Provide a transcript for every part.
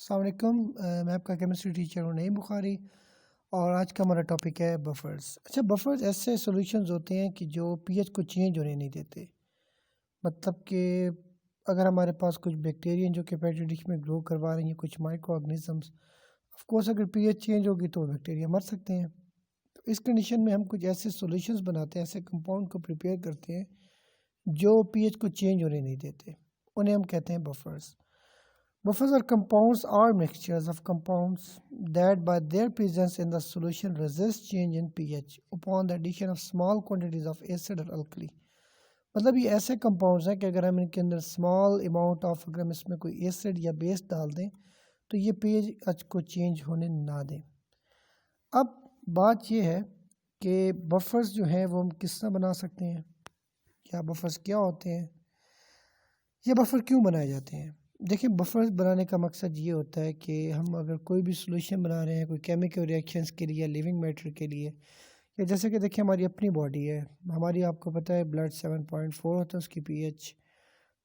अस्सलाम वालेकुम। मैं आपका केमिस्ट्री टीचर हूँ नईम बुखारी और आज का हमारा टॉपिक है बफर्स। अच्छा, बफर्स ऐसे सॉल्यूशंस होते हैं कि जो पीएच को चेंज होने नहीं देते। मतलब कि अगर हमारे पास कुछ बैक्टीरिया जो कि पेट्री डिश में ग्रो करवा रही हैं, कुछ माइक्रो ऑर्गेनिजम्स, ऑफ कोर्स अगर पीएच चेंज होगी तो बैक्टीरिया मर सकते हैं। तो इस कंडीशन में हम कुछ ऐसे सॉल्यूशंस बनाते हैं, ऐसे कंपाउंड को प्रिपेयर करते हैं जो पीएच को चेंज होने नहीं देते। उन्हें हम कहते हैं buffers. Buffers are compounds or mixtures of compounds that by their presence in the solution resist change in pH upon the addition of small quantities of acid or alkali। मतलब ये ऐसे कंपाउंड्स हैं कि अगर हम इनके अंदर स्मॉल अमाउंट ऑफ अगर हम इसमें कोई एसिड या बेस डाल दें तो ये pH को चेंज होने ना दें। अब बात ये है कि बफर्स जो हैं वो हम किस तरह बना सकते हैं, क्या बफर्स क्या होते हैं, ये बफर क्यों बनाए जाते हैं। देखिए, बफर्स बनाने का मकसद ये होता है कि हम अगर कोई भी सॉल्यूशन बना रहे हैं कोई केमिकल रिएक्शंस के लिए या लिविंग मैटर के लिए, या जैसे कि देखिए हमारी अपनी बॉडी है, हमारी आपको पता है ब्लड 7.4 होता है उसकी पीएच।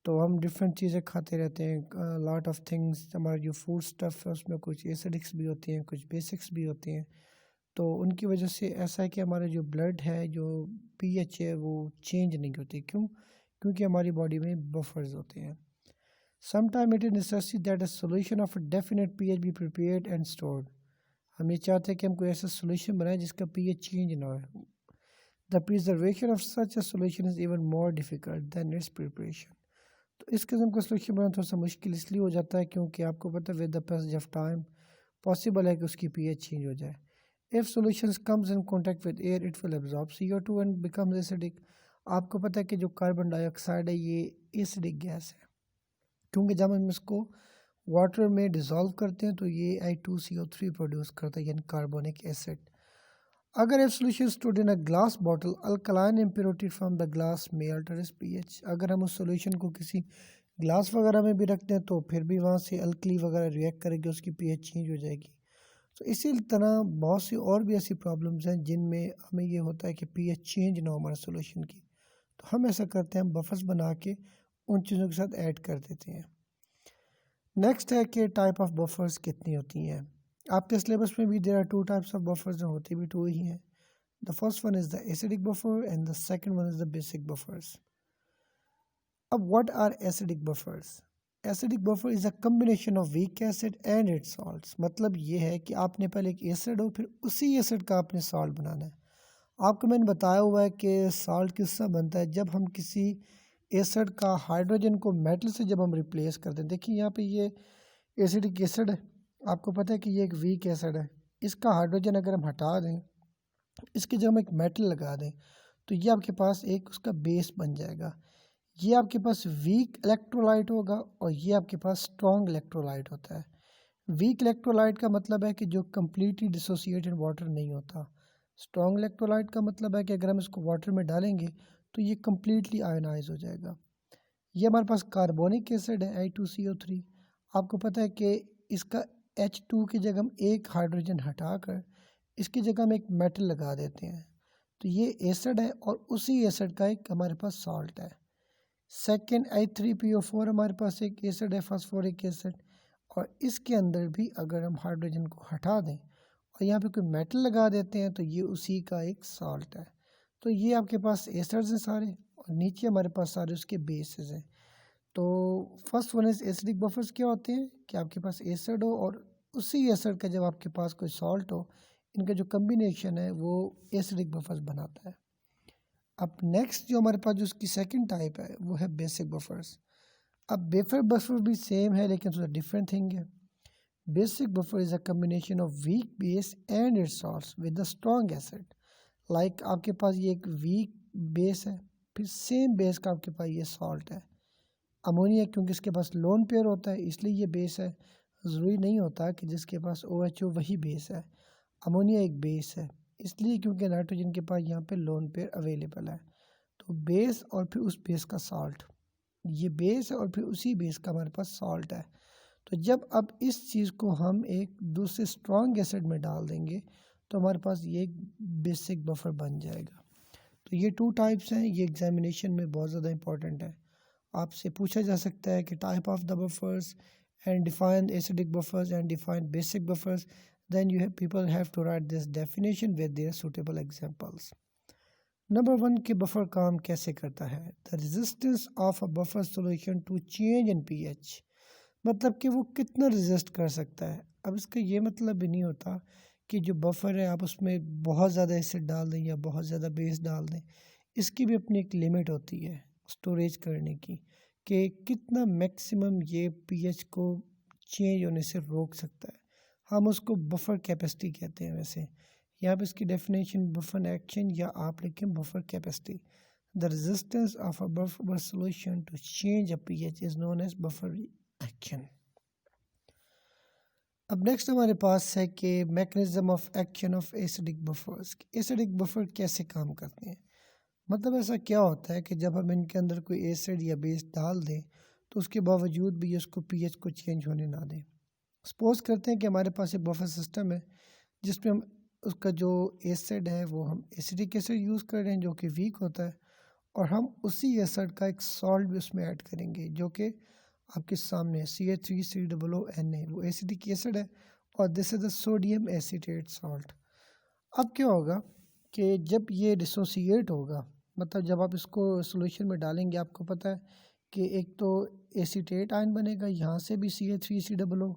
तो हम डिफरेंट चीज़ें खाते रहते हैं, लॉट ऑफ थिंग्स, हमारा जो फूड स्टफ़ है उसमें कुछ एसिडिक्स भी होती हैं, कुछ बेसिक्स भी होते हैं। तो उनकी वजह से ऐसा है कि हमारा जो ब्लड है, जो पीएच है, वो चेंज नहीं होती। क्यों? क्योंकि हमारी बॉडी में बफर्स होते हैं। Sometimes it is necessary that a solution of a definite pH be prepared and stored। हम ये चाहते हैं कि हम कोई ऐसा solution बनाएं जिसका pH चेंज ना हो। The preservation of such a solution is even more difficult than its preparation। तो इस किस्म का solution बनाना थोड़ा सा मुश्किल इसलिए हो जाता है क्योंकि आपको पता है with the passage of time possible है कि उसकी pH चेंज हो जाए। If solutions comes in contact with air, it will absorb CO2 and becomes acidic। आपको पता है कि जो कार्बन डाइऑक्साइड है ये एसिडिक गैस है, क्योंकि जब हम इसको वाटर में डिज़ोल्व करते हैं तो ये I2CO3 प्रोड्यूस करता है, यानी कार्बोनिक एसिड। अगर a solution stored in a glass bottle, alkaline impurity from the glass में अल्टर इट्स पीएच। अगर हम उस सोल्यूशन को किसी ग्लास वगैरह में भी रखते हैं तो फिर भी वहाँ से अल्कली वगैरह रिएक्ट करेगी, उसकी पीएच चेंज हो जाएगी। तो इसी तरह बहुत सी और भी ऐसी प्रॉब्लम्स हैं जिनमें हमें ये होता है कि पीएच चेंज ना हो हमारे सोल्यूशन की। तो हम ऐसा करते हैं, हम बफर्स बना के उन चीज़ों के साथ ऐड कर देते हैं। नेक्स्ट है कि टाइप ऑफ बफर्स कितनी होती हैं। आपके सिलेबस में भी there are two types of buffers, जो होती भी टू ही हैं। The first one is the acidic buffer and the second one is the basic buffers. अब what are acidic buffers? Acidic buffer is a combination of weak acid and its salts. मतलब ये है कि आपने पहले एक एसिड हो, फिर उसी एसिड का आपने सॉल्ट बनाना है। आपको मैंने बताया हुआ है कि सॉल्ट किस तरह बनता है, जब हम किसी एसिड का हाइड्रोजन को मेटल से जब हम रिप्लेस करते हैं। देखिए यहाँ पे ये एसिडिक एसिड है, आपको पता है कि ये एक वीक एसिड है। इसका हाइड्रोजन अगर हम हटा दें, इसके जब हम एक मेटल लगा दें तो ये आपके पास एक उसका बेस बन जाएगा। ये आपके पास वीक इलेक्ट्रोलाइट होगा और ये आपके पास स्ट्रॉन्ग इलेक्ट्रोलाइट होता है। वीक इलेक्ट्रोलाइट का मतलब है कि जो कम्प्लीटली डिसोसिएटेड वाटर नहीं होता। स्ट्रॉन्ग इलेक्ट्रोलाइट का मतलब है कि अगर हम इसको वाटर में डालेंगे तो ये कम्प्लीटली आयनाइज हो जाएगा। ये हमारे पास कार्बोनिक एसिड है I2CO3। आपको पता है कि इसका H2 की जगह हम एक हाइड्रोजन हटाकर इसकी जगह हम एक मेटल लगा देते हैं, तो ये एसिड है और उसी एसिड का एक हमारे पास सॉल्ट है। सेकेंड I3PO4 हमारे पास एक एसिड है, फास्फोरिक एसिड, और इसके अंदर भी अगर हम हाइड्रोजन को हटा दें और यहाँ पे कोई मेटल लगा देते हैं तो ये उसी का एक सॉल्ट है। तो ये आपके पास एसिड्स हैं सारे और नीचे हमारे पास सारे उसके बेसेस हैं। तो first one is acidic buffers. क्या होते हैं कि आपके पास एसिड हो और उसी एसिड का जब आपके पास कोई सॉल्ट हो, इनका जो कम्बिनेशन है वो एसिडिक बफर्स बनाता है। अब नेक्स्ट जो हमारे पास जो उसकी सेकंड टाइप है वो है बेसिक बफर्स। अब बेसिक बफर भी सेम है लेकिन थोड़ा डिफरेंट थिंग है। Basic buffer is a combination of weak base and its salts with a strong acid. Like आपके पास ये एक वीक बेस है, फिर सेम बेस का आपके पास ये सॉल्ट है अमोनिया, क्योंकि इसके पास लोन पेयर होता है इसलिए ये बेस है। ज़रूरी नहीं होता कि जिसके पास OHO वही बेस है। अमोनिया एक बेस है इसलिए क्योंकि नाइट्रोजन के पास यहाँ पे लोन पेयर अवेलेबल है। तो बेस और फिर उस बेस का सॉल्ट, ये बेस है और फिर उसी बेस का हमारे पास सॉल्ट है। तो जब अब इस चीज़ को हम एक दूसरे स्ट्रॉन्ग एसिड में डाल देंगे तो हमारे पास ये एक बेसिक बफर बन जाएगा। तो ये टू टाइप्स हैं, ये एग्जामिनेशन में बहुत ज़्यादा इंपॉर्टेंट है। आपसे पूछा जा सकता है कि type of the buffers and define acidic buffers and define basic buffers, then people have to write this definition with their suitable examples. Number 1 के बफर काम कैसे करता है? The resistance of a buffer solution to change in pH, मतलब कि वो कितना resist कर सकता है। अब इसका ये मतलब भी नहीं होता कि जो बफर है आप उसमें बहुत ज़्यादा एसिड डाल दें या बहुत ज़्यादा बेस डाल दें। इसकी भी अपनी एक लिमिट होती है स्टोरेज करने की, कि कितना मैक्सिमम ये पीएच को चेंज होने से रोक सकता है। हम उसको बफर कैपेसिटी कहते हैं। वैसे यहाँ पे इसकी डेफिनेशन बफर एक्शन या आप लिखें buffer capacity. The resistance of a buffer solution to change a pH is known as buffer action. अब नेक्स्ट हमारे पास है कि mechanism of action of acidic buffers. Acidic buffer कैसे काम करते हैं? मतलब ऐसा क्या होता है कि जब हम इनके अंदर कोई एसिड या बेस डाल दें तो उसके बावजूद भी उसको पीएच को चेंज होने ना दें। सपोज करते हैं कि हमारे पास एक बफर सिस्टम है जिसमें हम उसका जो एसिड है वो हम एसिडिक एसिड यूज़ कर रहे हैं जो कि वीक होता है, और हम उसी एसिड का एक सॉल्ट भी उसमें ऐड करेंगे जो कि आपके सामने CH3COONA, वो एसिडिक एसिड है और this is the sodium acetate salt. अब क्या होगा कि जब ये डिसोसिएट होगा, मतलब जब आप इसको सॉल्यूशन में डालेंगे, आपको पता है कि एक तो एसीटेट आयन बनेगा, यहाँ से भी CH3COO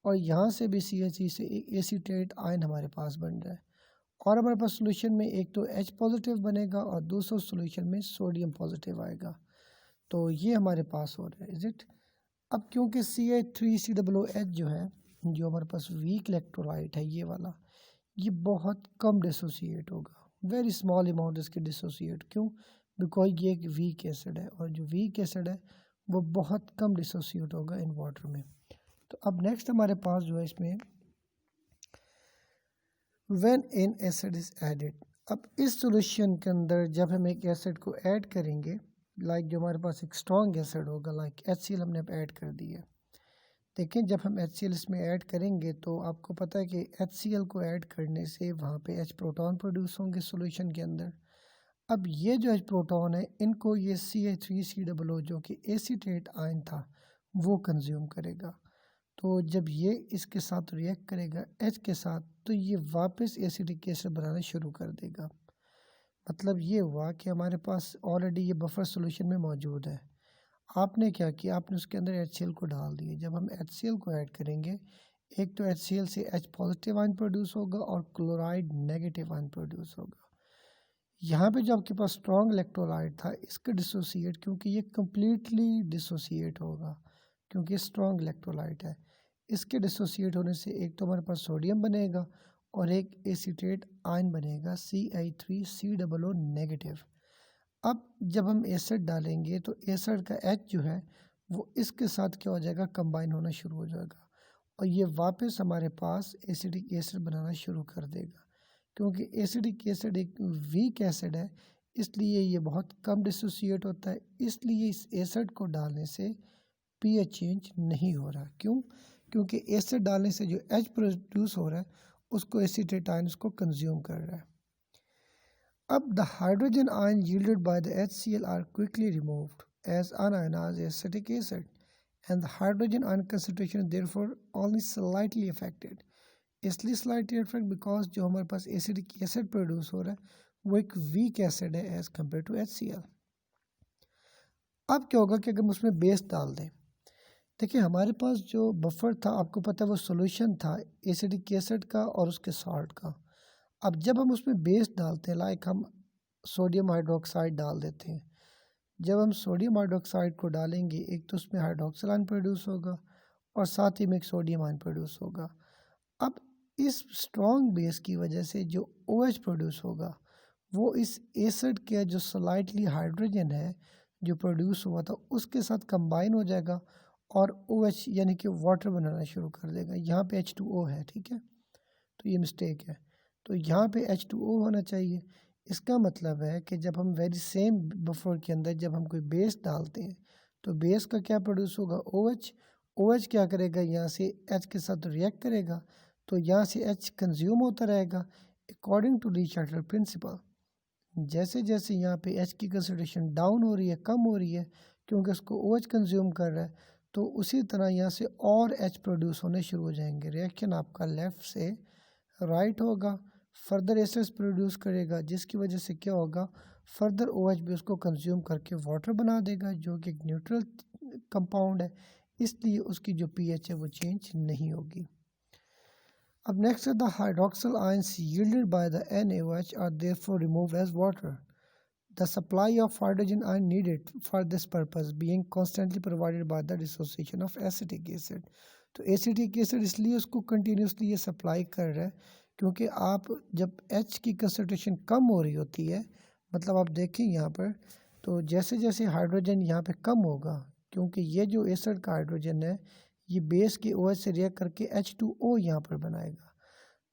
और यहाँ से भी CH3 से एसीटेट आयन हमारे पास बन रहा है, और हमारे पास सॉल्यूशन में एक तो H पॉजिटिव बनेगा और दूसरा सॉल्यूशन में सोडियम पॉजिटिव आएगा। तो ये हमारे पास हो रहा है, इज इट। अब क्योंकि CH3COOH जो है, जो हमारे पास वीक इलेक्ट्रोलाइट है ये वाला, ये बहुत कम डिसोसिएट होगा, वेरी स्मॉल अमाउंट इसके डिसोसिएट। क्यों? बिकॉज ये एक वीक एसिड है और जो वीक एसिड है वो बहुत कम डिसोसिएट होगा इन वाटर में। तो अब नेक्स्ट हमारे पास जो है इसमें when in acid is added. अब इस सॉल्यूशन के अंदर जब हम एक एसिड को ऐड करेंगे, लाइक जो हमारे पास एक स्ट्रॉन्ग एसिड होगा, लाइक HCl हमने अब ऐड कर दिया। देखें जब हम HCl इसमें ऐड करेंगे तो आपको पता है कि HCl को ऐड करने से वहाँ पे H प्रोटॉन प्रोड्यूस होंगे सॉल्यूशन के अंदर। अब ये जो H प्रोटॉन है इनको ये CH3COO जो कि एसीटेट आयन था वो कंज्यूम करेगा। तो जब ये इसके साथ रिएक्ट करेगा H के साथ तो ये वापस एसिडिक एसिड बनाना शुरू कर देगा। मतलब ये हुआ कि हमारे पास ऑलरेडी ये बफर सॉल्यूशन में मौजूद है, आपने क्या किया, आपने उसके अंदर HCl को डाल दिया। जब हम HCl को ऐड करेंगे, एक तो HCl से H पॉजिटिव आयन प्रोड्यूस होगा और क्लोराइड नेगेटिव आयन प्रोड्यूस होगा। यहाँ पे जो आपके पास स्ट्रॉन्ग इलेक्ट्रोलाइट था इसका डिसोसिएट, क्योंकि ये कम्प्लीटली डिसोसिएट होगा क्योंकि स्ट्रॉन्ग इलेक्ट्रोलाइट है, इसके डिसोसिएट होने से एक तो हमारे पास सोडियम बनेगा और एक एसीटेट आयन बनेगा CI3COO नेगेटिव। अब जब हम एसिड डालेंगे तो एसिड का H जो है वो इसके साथ क्या हो जाएगा, कंबाइन होना शुरू हो जाएगा और ये वापस हमारे पास एसिडिक एसिड बनाना शुरू कर देगा। क्योंकि एसिडिक एसिड एक वीक एसिड है इसलिए ये बहुत कम डिसोसिएट होता है, इसलिए इस एसिड को डालने से पीएच चेंज नहीं हो रहा। क्यों? क्योंकि एसिड डालने से जो H प्रोड्यूस हो रहा है उसको एसीटेट आयन उसको कंज्यूम कर रहा है। अब the hydrogen ion yielded by the HCl are quickly removed as unionized acetic acid and the hydrogen ion concentration is therefore only slightly affected। इसलिए slightly affected because जो हमारे पास एसिडिक एसिड प्रोड्यूस हो रहा है वो एक वीक एसिड है as compare to HCl। अब क्या होगा कि अगर हम उसमें बेस डाल दें, देखिए हमारे पास जो बफर था आपको पता है वो सॉल्यूशन था एसिडिक एसिड का और उसके सॉल्ट का। अब जब हम उसमें बेस डालते हैं, लाइक हम सोडियम हाइड्रोक्साइड डाल देते हैं, जब हम सोडियम हाइड्रोक्साइड को डालेंगे एक तो उसमें हाइड्रोक्सिल आयन प्रोड्यूस होगा और साथ ही में एक सोडियम आयन प्रोड्यूस होगा। अब इस स्ट्रॉन्ग बेस की वजह से जो OH प्रोड्यूस होगा वो इस एसिड के जो स्लाइटली हाइड्रोजन है जो प्रोड्यूस हुआ था उसके साथ कंबाइन हो जाएगा और OH यानी कि वाटर बनाना शुरू कर देगा। यहाँ पे H2O है, ठीक है, तो ये मिस्टेक है, तो यहाँ पे H2O होना चाहिए। इसका मतलब है कि जब हम वेरी सेम बफर के अंदर जब हम कोई बेस डालते हैं तो बेस का क्या प्रोड्यूस होगा, OH। OH क्या करेगा, यहाँ से H के साथ रिएक्ट करेगा तो यहाँ से H कंज्यूम होता रहेगा according to Le Chatelier principle. जैसे जैसे यहाँ पे H की कंसंट्रेशन डाउन हो रही है, कम हो रही है, क्योंकि उसको OH कंज्यूम कर रहा है, तो उसी तरह यहाँ से और H प्रोड्यूस होने शुरू हो जाएंगे। रिएक्शन आपका लेफ़्ट से राइट होगा, फर्दर एसिड्स प्रोड्यूस करेगा, जिसकी वजह से क्या होगा, फर्दर OH भी उसको कंज्यूम करके वाटर बना देगा, जो कि एक न्यूट्रल कंपाउंड है, इसलिए उसकी जो pH है वो चेंज नहीं होगी। अब नेक्स्ट है the hydroxyl ions yielded by the NaOH are therefore removed as water. The supply of hydrogen ion needed for this purpose being constantly provided by the dissociation of acetic acid. तो acetic acid इसलिए उसको continuously ये supply कर रहा है क्योंकि आप जब H की कंसनट्रेशन कम हो रही होती है, मतलब आप देखें यहाँ पर, तो जैसे जैसे हाइड्रोजन यहाँ पे कम होगा, क्योंकि ये जो एसिड का हाइड्रोजन है ये बेस के OH से रिएक्ट करके H2O यहाँ पर बनाएगा।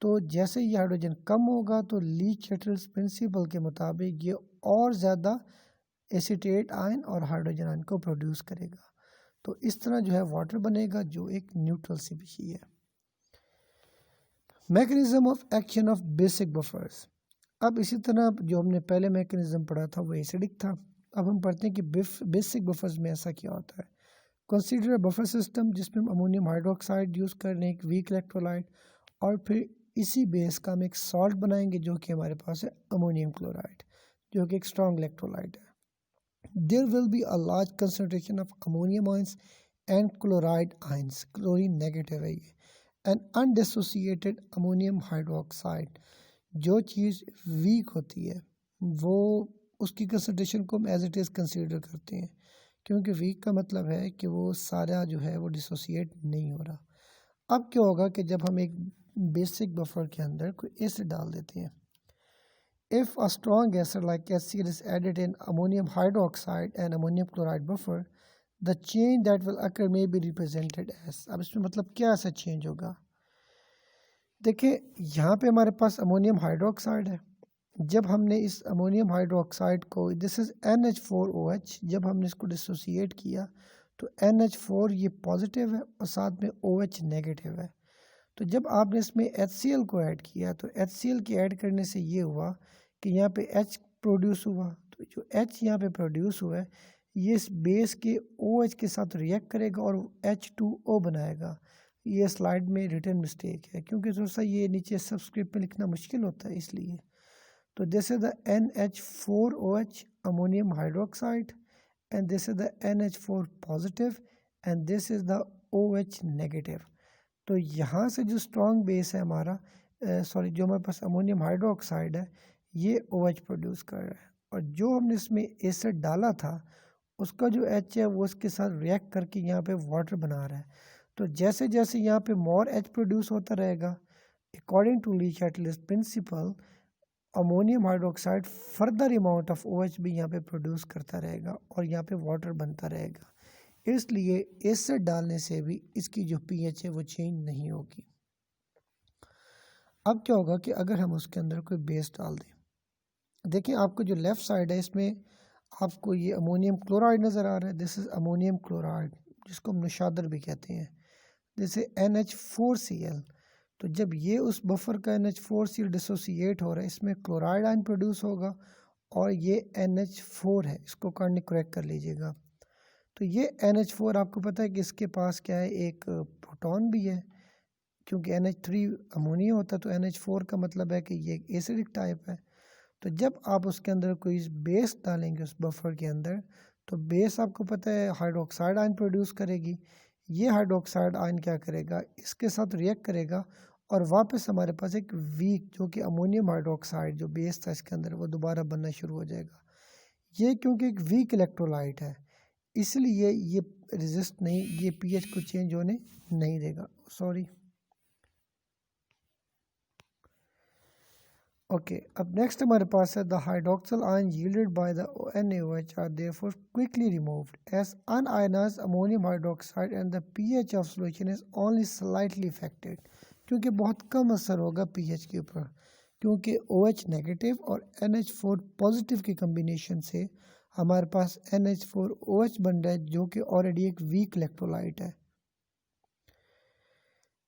तो जैसे ये हाइड्रोजन कम होगा तो ली-चैटर्स प्रिंसिपल के मुताबिक ये और ज़्यादा एसीटेट आयन और हाइड्रोजन आयन को प्रोड्यूस करेगा। तो इस तरह जो है वाटर बनेगा, जो एक न्यूट्रल स्पीशीज है। Mechanism of action of basic buffers. अब इसी तरह जो हमने पहले मैकेनिज्म पढ़ा था वो एसिडिक था। अब हम पढ़ते हैं कि बेसिक बफर्स में ऐसा क्या होता है। कंसीडर बफर सिस्टम जिसमें हम अमोनियम हाइड्रोक्साइड यूज़ कर रहे हैं, एक वीक इलेक्ट्रोलाइट, और फिर इसी बेस का हम एक सॉल्ट बनाएंगे जो कि हमारे पास है अमोनियम क्लोराइड, जो कि एक स्ट्रॉन्ग इलेक्ट्रोलाइट है। There will be a large concentration of ammonium ions and chloride ions, chlorine negative है ये, and undissociated ammonium hydroxide। जो चीज़ वीक होती है वो उसकी कंसनट्रेशन को हम एज इट इज़ कंसीडर करते हैं, क्योंकि वीक का मतलब है कि वो सारा जो है वो डिसोसिएट नहीं हो रहा। अब क्या होगा कि जब हम एक बेसिक बफर के अंदर कोई एसिड डाल देते हैं, if a strong acid like HCl is added in ammonium hydroxide and ammonium chloride buffer, the change that will occur may be represented as। अब इसमें मतलब क्या ऐसा चेंज होगा, देखिए यहाँ पे हमारे पास अमोनियम हाइड्रोक्साइड है। जब हमने इस अमोनियम हाइड्रोक्साइड को, दिस इज़ NH4OH, जब हमने इसको डिसोसिएट किया तो NH4 ये पॉजिटिव है और साथ में OH नेगेटिव है। तो जब आपने इसमें HCl को ऐड किया तो HCl के ऐड करने से ये हुआ कि यहाँ पे H प्रोड्यूस हुआ। तो जो H यहाँ पे प्रोड्यूस हुआ है ये इस बेस के OH के साथ रिएक्ट करेगा और H2O बनाएगा। ये स्लाइड में रिटन मिस्टेक है क्योंकि थोड़ा सा ये नीचे सबस्क्रिप्ट में लिखना मुश्किल होता है इसलिए। तो this is the NH4OH ammonium hydroxide and this is the NH4 positive and this is the OH negative. तो यहाँ से जो स्ट्रॉन्ग बेस है हमारा, जो हमारे पास अमोनियम हाइड्रोक्साइड है ये OH प्रोड्यूस कर रहा है, और जो हमने इसमें एसिड डाला था उसका जो H है वो इसके साथ रिएक्ट करके यहाँ पे वाटर बना रहा है। तो जैसे जैसे यहाँ पे मोर H प्रोड्यूस होता रहेगा, according to Le Chatelier's principle, ammonium hydroxide further amount of OH भी यहाँ पे प्रोड्यूस करता रहेगा और यहाँ पे वाटर बनता रहेगा। इसलिए एसिड डालने से भी इसकी जो pH है वो चेंज नहीं होगी। अब क्या होगा कि अगर हम उसके अंदर कोई बेस डाल दें, देखिए आपको जो लेफ़्ट साइड है इसमें आपको ये अमोनियम क्लोराइड नज़र आ रहा है। दिस इज़ अमोनियम क्लोराइड जिसको हम नशादर भी कहते हैं। जैसे NH4Cl, तो जब ये उस बफर का NH4Cl डिसोसिएट हो रहा है इसमें क्लोराइड आयन प्रोड्यूस होगा और ये NH4 है, इसको करेक्ट कर लीजिएगा। तो ये NH4 आपको पता है कि इसके पास क्या है, एक प्रोटॉन भी है, क्योंकि NH3 अमोनिया होता है तो NH4 का मतलब है कि ये एसिडिक टाइप है। तो जब आप उसके अंदर कोई बेस डालेंगे उस बफर के अंदर, तो बेस आपको पता है हाइड्रोक्साइड आयन प्रोड्यूस करेगी। ये हाइड्रोक्साइड आयन क्या करेगा, इसके साथ रिएक्ट करेगा और वापस हमारे पास एक वीक, जो कि अमोनियम हाइड्रोक्साइड जो बेस था इसके अंदर, वो दोबारा बनना शुरू हो जाएगा। ये क्योंकि एक वीक इलेक्ट्रोलाइट है इसलिए ये रेजिस्ट नहीं, ये pH को चेंज होने नहीं देगा। Sorry, okay. अब नेक्स्ट हमारे पास है the hydroxyl ion yielded by the NaOH are therefore quickly removed as unionized ammonium hydroxide and the pH of solution is only slightly affected, क्योंकि बहुत कम असर होगा pH के ऊपर, क्योंकि OH नेगेटिव और NH4 पॉजिटिव के कम्बिनेशन से हमारे पास NH4OH बन रहा है जो कि ऑलरेडी एक वीक इलेक्ट्रोलाइट है।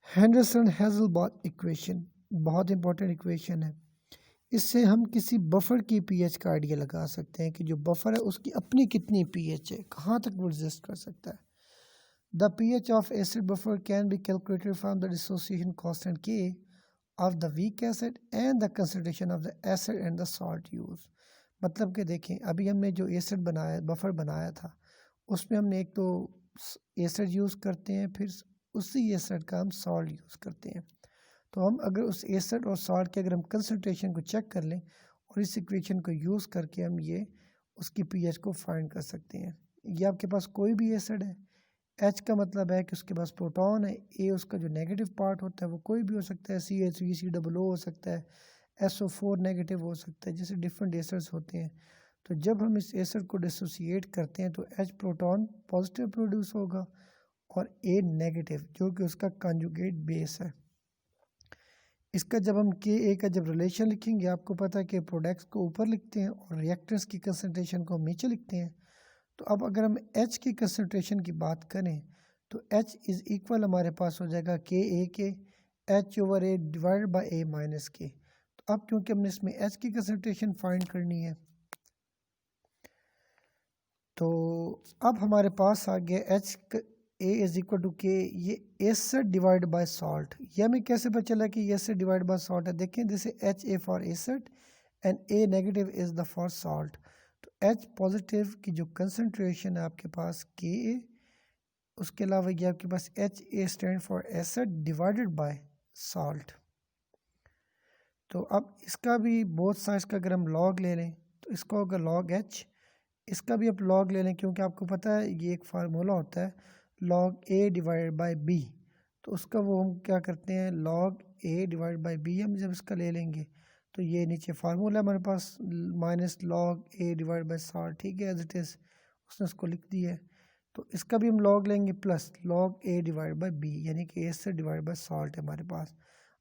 हेंडरसन हेज़लबॉट इक्वेशन बहुत इंपॉर्टेंट इक्वेशन है। इससे हम किसी बफर की pH का आइडिया लगा सकते हैं कि जो बफर है उसकी अपनी कितनी pH है, कहाँ तक वो रेजिस्ट कर सकता है। The pH of acid buffer can be calculated from the dissociation constant K of the weak acid and the concentration of the acid and the salt used. मतलब कि देखें अभी हमने जो एसिड बनाया बफर बनाया था उसमें हमने एक तो एसिड यूज़ करते हैं, फिर उसी एसिड का हम सॉल्ट यूज़ करते हैं। तो हम अगर उस एसिड और सॉल्ट के अगर हम कंसनट्रेशन को चेक कर लें और इस इक्वेशन को यूज़ करके हम ये उसकी पीएच को फाइंड कर सकते हैं। ये आपके पास कोई भी एसिड है, एच का मतलब है कि उसके पास प्रोटॉन है, ए उसका जो नेगेटिव पार्ट होता है वो कोई भी हो सकता है, CH3COO हो सकता है, SO4 नेगेटिव हो सकता है, जैसे डिफरेंट एसिड्स होते हैं। तो जब हम इस एसिड को डिसोसिएट करते हैं तो एच प्रोटॉन पॉजिटिव प्रोड्यूस होगा और ए नेगेटिव जो कि उसका कॉन्जुगेट बेस है। इसका जब हम के ए का जब रिलेशन लिखेंगे, आपको पता है कि प्रोडक्ट्स को ऊपर लिखते हैं और रिएक्टेंट्स की कंसनट्रेशन को हम नीचे लिखते हैं। तो अब अगर हम एच की कंसनट्रेशन की बात करें तो एच इज़ इक्वल हमारे पास हो जाएगा के ए के, H over A divided by A minus के। तो अब क्योंकि हमने इसमें एच की कंसनट्रेशन फाइंड करनी है तो अब हमारे पास आ गया H A is equal to K, ये एसिड डिवाइड बाय सॉल्ट। ये हमें कैसे पता चला कि ये एसिड डिवाइड बाय सॉल्ट है? देखें जैसे H A for acid and A negative is the for salt. तो एच पॉजिटिव की जो कंसनट्रेशन है आपके पास के ए, उसके अलावा ये आपके पास H A stand for acid divided by salt. तो अब इसका भी बोथ साइड्स का अगर हम लॉग ले लें तो इसका होगा लॉग एच, इसका भी आप लॉग ले लें क्योंकि आपको पता है ये एक फार्मूला होता है log A divide by B. तो उसका वो हम क्या करते हैं log A divide by B हम जब इसका ले लेंगे तो ये नीचे फार्मूला हमारे पास minus log A divide by salt, ठीक है एज इट इज़ उसने उसको लिख दिया है। तो इसका भी हम लॉग लेंगे plus log A divide by B, यानी कि ए से डिवाइड बाय सॉल्ट है हमारे पास।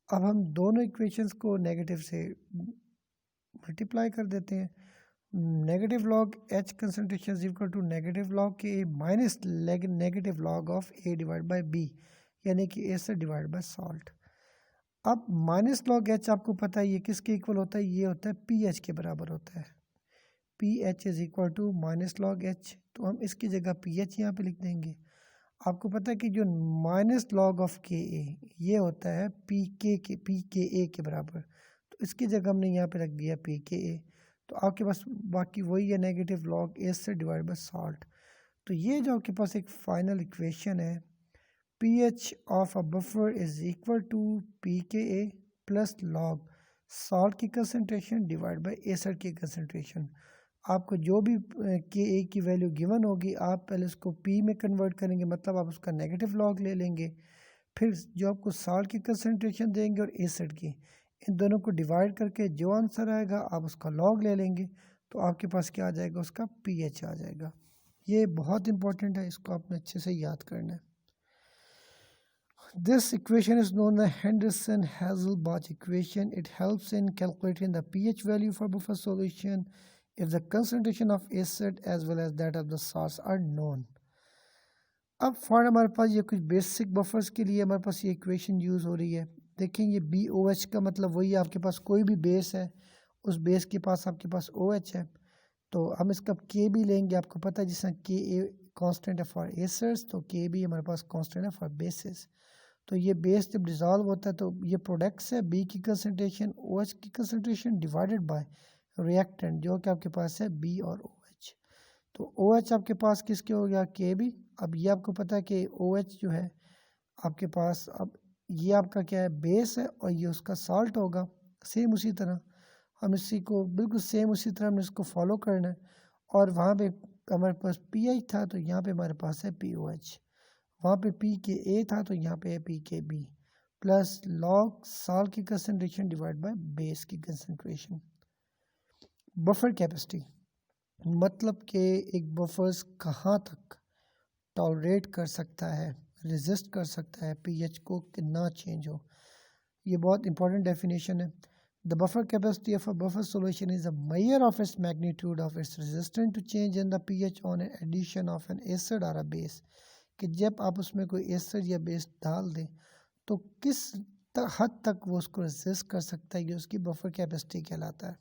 अब हम दोनों इक्वेशंस को नेगेटिव से मल्टीप्लाई कर देते हैं। Negative log H concentration is equal to negative log K minus negative log of A divide by B, यानी कि ए से डिवाइड बाय सॉल्ट। अब माइनस लॉग एच आपको पता है ये किसके इक्वल होता है? ये होता है पी एच के बराबर होता है। P H is equal to minus log H, तो हम इसकी जगह पी एच यहाँ पे लिख देंगे। आपको पता है कि जो माइनस लॉग ऑफ के ए ये होता है पी के ए के बराबर, तो इसकी जगह हमने यहाँ पे रख दिया पी के ए। तो आपके पास बाकी वही है नेगेटिव लॉग ए से डिवाइड बाय सॉल्ट। तो ये जो आपके पास एक फाइनल इक्वेशन है pH of a buffer is equal to P K A plus log salt की कंसनट्रेशन डिवाइड बाय एसिड की कंसनट्रेशन। आपको जो भी के ए की वैल्यू गिवन होगी आप पहले उसको पी में कन्वर्ट करेंगे, मतलब आप उसका नेगेटिव लॉग ले लेंगे, फिर जो आपको सॉल्ट की कंसनट्रेशन देंगे और एसिड की, इन दोनों को डिवाइड करके जो आंसर आएगा आप उसका लॉग ले लेंगे, तो आपके पास क्या आ जाएगा? उसका पीएच आ जाएगा। ये बहुत इंपॉर्टेंट है, इसको आपने अच्छे से याद करना है। This equation is known as Henderson-Hasselbalch equation. It helps in calculating the pH value for buffer solution if the concentration of acid as well as that of the salts are known. अब for हमारे पास ये कुछ basic buffers के लिए हमारे पास ये equation use हो रही है। देखें ये BOH का मतलब वही है, आपके पास कोई भी बेस है उस बेस के पास आपके पास OH है, तो हम इसका K भी लेंगे। आपको पता है जिसमें Ka कांस्टेंट है फॉर एसिड्स, तो K भी हमारे पास कांस्टेंट है फॉर बेसिस। तो ये बेस जब डिज़ोल्व होता है तो ये प्रोडक्ट्स है B की कंसनट्रेशन OH की कंसनट्रेशन डिवाइडेड बाय रिएक्टेंट जो कि आपके पास है B और OH। तो OH आपके पास किसके हो गया? KB। अब ये आपको पता है कि OH जो है आपके पास, अब ये आपका क्या है? बेस है और ये उसका सॉल्ट होगा। सेम उसी तरह हम इसी को बिल्कुल सेम उसी तरह हमने इसको फॉलो करना है। और वहाँ पे हमारे पास PH था तो यहाँ पे हमारे पास है POH, वहाँ पे PKA था तो यहाँ पे है PKB प्लस लॉग सॉल्ट की कंसनट्रेशन डिवाइड बाय बेस की कंसनट्रेशन। बफर कैपेसिटी मतलब कि एक बफर्स कहाँ तक टॉलरेट कर सकता है, रेजिस्ट कर सकता है पीएच को कि ना चेंज हो। ये बहुत इंपॉर्टेंट डेफिनेशन है। The buffer capacity of a buffer solution is a measure of its magnitude of its resistance to change in the pH on an addition of an acid और a base, कि जब आप उसमें कोई acid या base डाल दें तो किस हद तक वो उसको रेजिस्ट कर सकता है, ये उसकी बफर कैपेसिटी कहलाता है।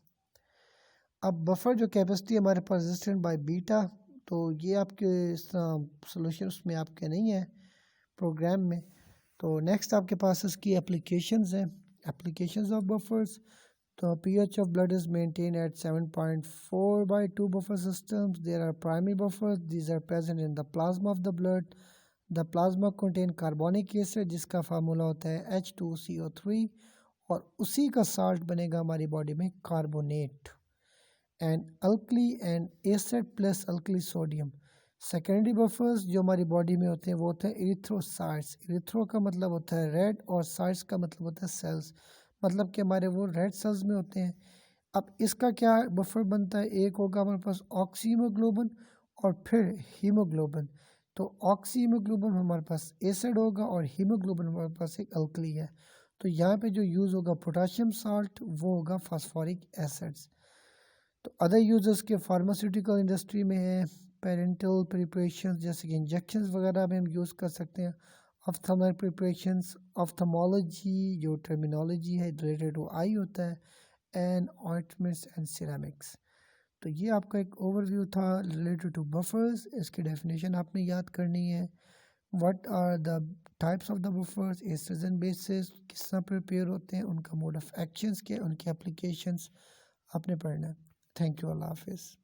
अब बफर जो कैपेसिटी हमारे पास रेजिस्टेंट बाय बीटा, तो ये आपके इस तरह सोल्यूशन उसमें आपके नहीं है, प्रोग्राम में। तो नेक्स्ट आपके पास इसकी एप्लीकेशंस हैं, एप्लीकेशंस ऑफ बफर्स। तो pH of blood is maintained at 7.4 by 2 buffer systems. There are primary buffers. These are present in the plasma of the blood. The plasma contain carbonic acid जिसका formula होता है H2CO3 और उसी का salt बनेगा हमारी body में carbonate. And alkali and acid plus alkali sodium. Secondary buffers जो हमारी बॉडी में होते हैं वो होते हैं इरिथ्रोसाइट्स। इरिथ्रो का मतलब होता है रेड और साइट्स का मतलब होता है सेल्स, मतलब कि हमारे वो रेड सेल्स में होते हैं। अब इसका क्या बफर बनता है, एक होगा हमारे पास ऑक्सी हीमोग्लोबिन और फिर हीमोग्लोबिन। तो ऑक्सी हीमोग्लोबिन हमारे पास एसिड होगा और हीमोग्लोबिन हमारे पास एक अल्कली है। तो यहाँ पे जो यूज़ होगा पोटाशियम साल्ट वो होगा फास्फोरिक एसिड्स। तो अदर यूजर्स के फार्मास्यूटिकल इंडस्ट्री में है पेरेंटल प्रिपरेशन जैसे कि इंजेक्शंस वगैरह में हम यूज़ कर सकते हैं। ऑफ्थाल्मल प्रिपरेशंस, ऑफ्थमोलॉजी जो टर्मिनोलॉजी है रिलेटेड टू आई होता है, एंड ऑइंटमेंट्स एंड सिरेमिक्स। तो ये आपका एक ओवरव्यू था रिलेटेड टू बफर्स। इसकी डेफिनेशन आपने याद करनी है। What are the types of the buffers, एस्ट्रोजन बेसिस किस तरह प्रिपेयर होते हैं, उनका मोड ऑफ एक्शंस क्या, उनकी एप्लीकेशंस आपने पढ़ना है। थैंक यू, अल्लाह हाफिज़।